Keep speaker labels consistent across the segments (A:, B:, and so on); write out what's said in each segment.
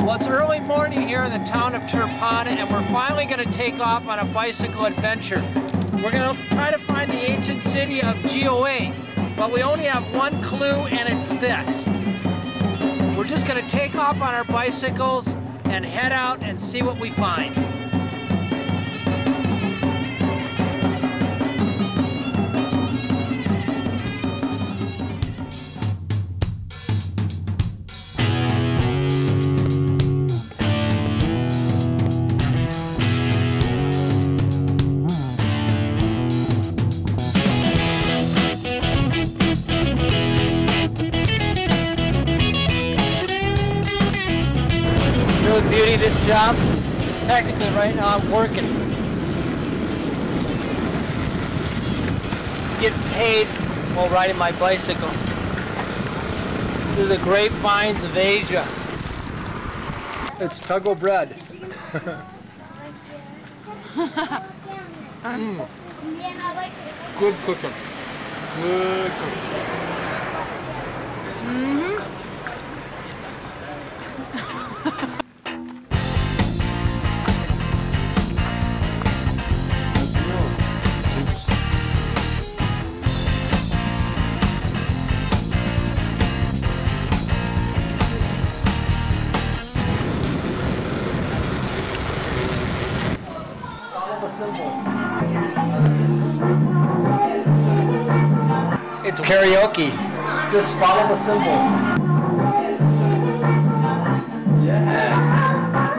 A: Well, it's early morning here in the town of Turpana, and we're finally going to take off on a bicycle adventure. We're going to try to find the ancient city of GOA, but we only have one clue, and it's this. We're just going to take off on our bicycles and head out and see what we find. The beauty of this job is technically right now I'm working. Getting paid while riding my bicycle through the grapevines of Asia. It's Tuggle bread. Good cooking. Good cooking. It's karaoke. Just follow the symbols. Yeah.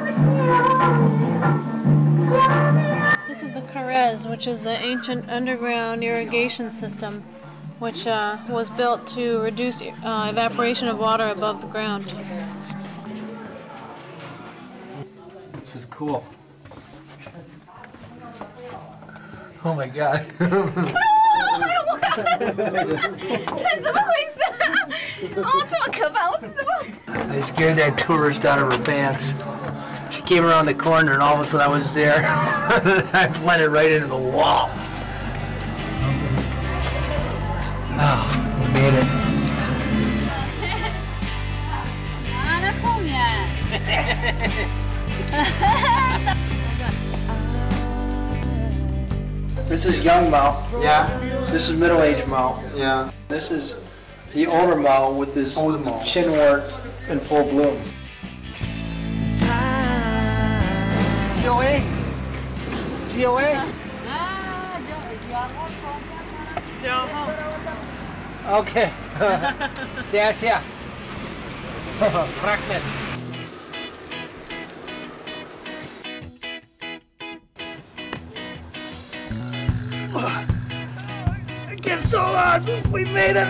B: This is the Carez, which is an ancient underground irrigation system which was built to reduce evaporation of water above the ground.
A: This is cool. Oh my God. I scared that tourist out of her pants. She came around the corner and all of a sudden I was there. I blended right into the wall. Oh, we made it. This is young Mao.
C: Yeah.
A: This is middle-aged Mao.
C: Yeah.
A: This is the older Mao with his chin wart in full bloom. GOA? GOA? Okay. Xia. Raknet. It gets so hard. We made it.